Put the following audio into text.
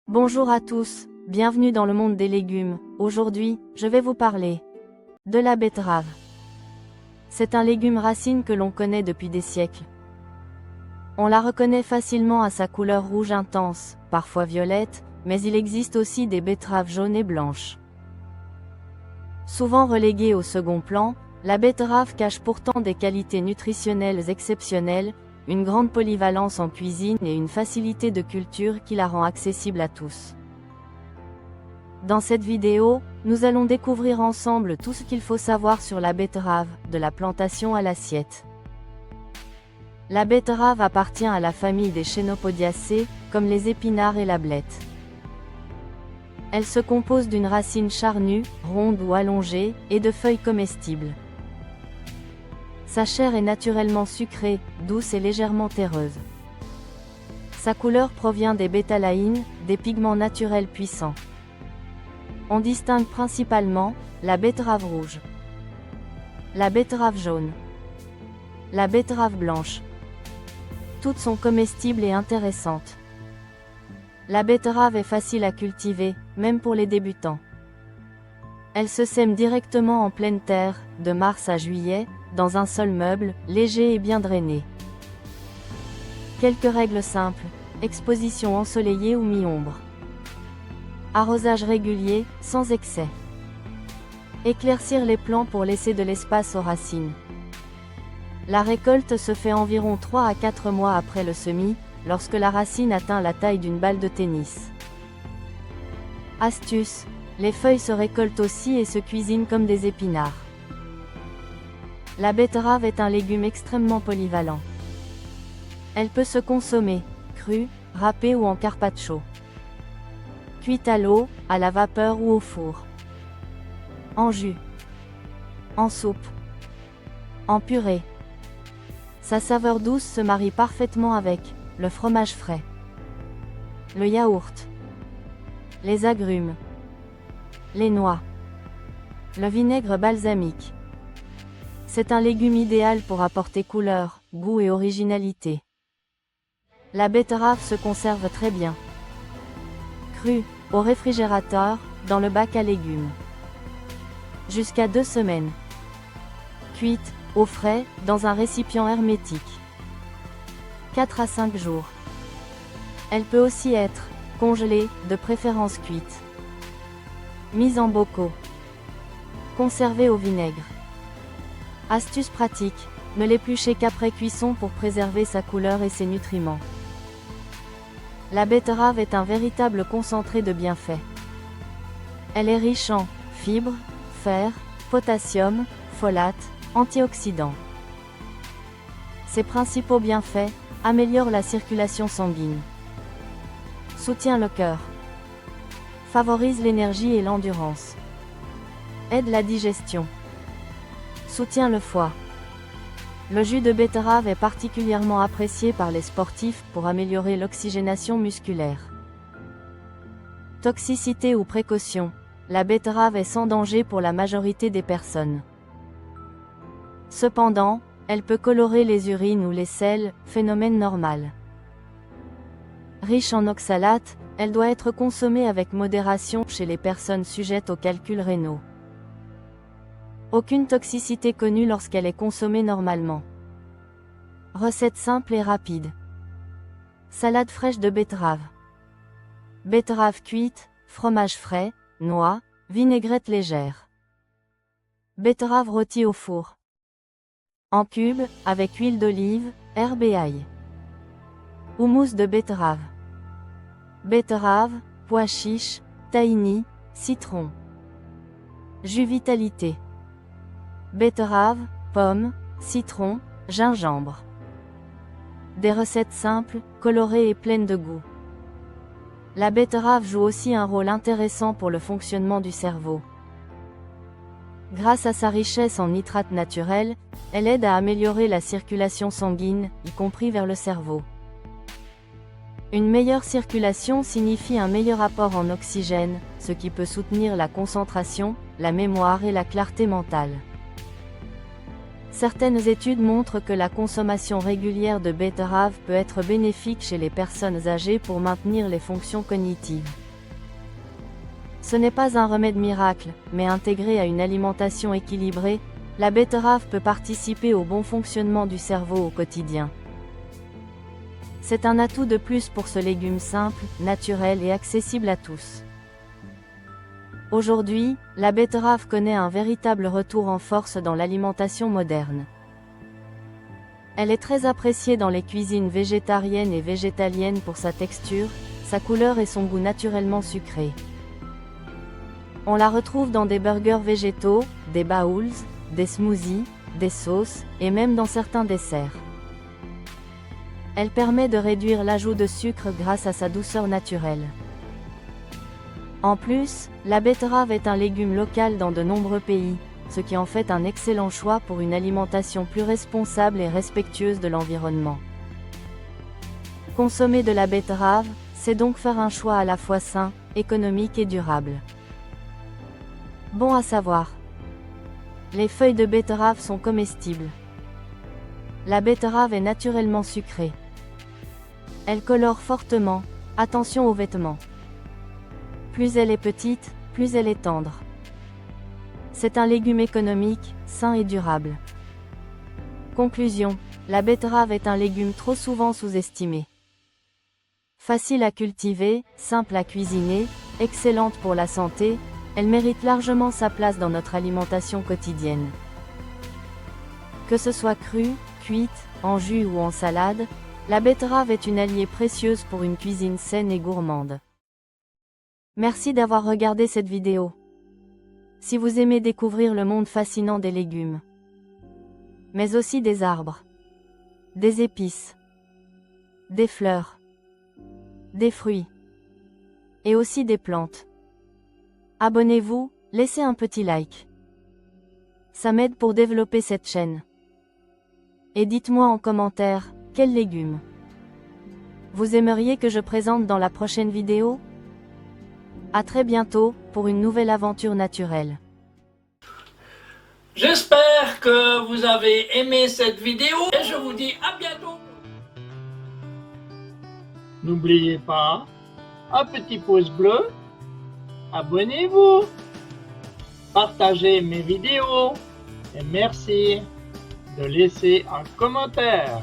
Bonjour à tous, bienvenue dans le monde des légumes. Aujourd'hui, je vais vous parler de la betterave. C'est un légume racine que l'on connaît depuis des siècles. On la reconnaît facilement à sa couleur rouge intense, parfois violette, mais il existe aussi des betteraves jaunes et blanches. Souvent reléguée au second plan, la betterave cache pourtant des qualités nutritionnelles exceptionnelles, une grande polyvalence en cuisine et une facilité de culture qui la rend accessible à tous. Dans cette vidéo, nous allons découvrir ensemble tout ce qu'il faut savoir sur la betterave, de la plantation à l'assiette. La betterave appartient à la famille des Chenopodiaceae, comme les épinards et la blette. Elle se compose d'une racine charnue, ronde ou allongée, et de feuilles comestibles. Sa chair est naturellement sucrée, douce et légèrement terreuse. Sa couleur provient des bétalaïnes, des pigments naturels puissants. On distingue principalement la betterave rouge, la betterave jaune, la betterave blanche. Toutes sont comestibles et intéressantes. La betterave est facile à cultiver, même pour les débutants. Elle se sème directement en pleine terre, de mars à juillet, dans un sol meuble, léger et bien drainé. Quelques règles simples: exposition ensoleillée ou mi-ombre. Arrosage régulier, sans excès. Éclaircir les plants pour laisser de l'espace aux racines. La récolte se fait environ 3 à 4 mois après le semis, lorsque la racine atteint la taille d'une balle de tennis. Astuce: les feuilles se récoltent aussi et se cuisinent comme des épinards. La betterave est un légume extrêmement polyvalent. Elle peut se consommer crue, râpée ou en carpaccio. Cuite à l'eau, à la vapeur ou au four. En jus. En soupe. En purée. Sa saveur douce se marie parfaitement avec le fromage frais, le yaourt, les agrumes, les noix, le vinaigre balsamique. C'est un légume idéal pour apporter couleur, goût et originalité. La betterave se conserve très bien. Crue, au réfrigérateur, dans le bac à légumes. Jusqu'à 2 semaines. Cuite, au frais, dans un récipient hermétique. 4 à 5 jours. Elle peut aussi être congelée, de préférence cuite. Mise en bocaux. Conservée au vinaigre. Astuce pratique: ne l'éplucher qu'après cuisson pour préserver sa couleur et ses nutriments. La betterave est un véritable concentré de bienfaits. Elle est riche en fibres, fer, potassium, folate, antioxydants. Ses principaux bienfaits: améliore la circulation sanguine, soutient le cœur, favorise l'énergie et l'endurance, aide la digestion, soutient le foie. Le jus de betterave est particulièrement apprécié par les sportifs pour améliorer l'oxygénation musculaire. Toxicité ou précaution: la betterave est sans danger pour la majorité des personnes. Cependant, elle peut colorer les urines ou les selles, phénomène normal. Riche en oxalates, elle doit être consommée avec modération chez les personnes sujettes aux calculs rénaux. Aucune toxicité connue lorsqu'elle est consommée normalement. Recette simple et rapide. Salade fraîche de betterave. Betterave cuite, fromage frais, noix, vinaigrette légère. Betterave rôtie au four. En cubes, avec huile d'olive, herbe et ail. Houmous de betterave. Betterave, pois chiches, tahini, citron. Jus vitalité. Betterave, pommes, citron, gingembre. Des recettes simples, colorées et pleines de goût. La betterave joue aussi un rôle intéressant pour le fonctionnement du cerveau. Grâce à sa richesse en nitrates naturels, elle aide à améliorer la circulation sanguine, y compris vers le cerveau. Une meilleure circulation signifie un meilleur apport en oxygène, ce qui peut soutenir la concentration, la mémoire et la clarté mentale. Certaines études montrent que la consommation régulière de betterave peut être bénéfique chez les personnes âgées pour maintenir les fonctions cognitives. Ce n'est pas un remède miracle, mais intégré à une alimentation équilibrée, la betterave peut participer au bon fonctionnement du cerveau au quotidien. C'est un atout de plus pour ce légume simple, naturel et accessible à tous. Aujourd'hui, la betterave connaît un véritable retour en force dans l'alimentation moderne. Elle est très appréciée dans les cuisines végétariennes et végétaliennes pour sa texture, sa couleur et son goût naturellement sucré. On la retrouve dans des burgers végétaux, des bowls, des smoothies, des sauces, et même dans certains desserts. Elle permet de réduire l'ajout de sucre grâce à sa douceur naturelle. En plus, la betterave est un légume local dans de nombreux pays, ce qui en fait un excellent choix pour une alimentation plus responsable et respectueuse de l'environnement. Consommer de la betterave, c'est donc faire un choix à la fois sain, économique et durable. Bon à savoir. Les feuilles de betterave sont comestibles. La betterave est naturellement sucrée. Elle colore fortement, attention aux vêtements. Plus elle est petite, plus elle est tendre. C'est un légume économique, sain et durable. Conclusion, la betterave est un légume trop souvent sous-estimé. Facile à cultiver, simple à cuisiner, excellente pour la santé, elle mérite largement sa place dans notre alimentation quotidienne. Que ce soit crue, cuite, en jus ou en salade, la betterave est une alliée précieuse pour une cuisine saine et gourmande. Merci d'avoir regardé cette vidéo. Si vous aimez découvrir le monde fascinant des légumes, mais aussi des arbres, des épices, des fleurs, des fruits, et aussi des plantes, abonnez-vous, laissez un petit like. Ça m'aide pour développer cette chaîne. Et dites-moi en commentaire, quels légumes vous aimeriez que je présente dans la prochaine vidéo? À très bientôt, pour une nouvelle aventure naturelle. J'espère que vous avez aimé cette vidéo et je vous dis à bientôt. N'oubliez pas, un petit pouce bleu, abonnez-vous, partagez mes vidéos et merci de laisser un commentaire.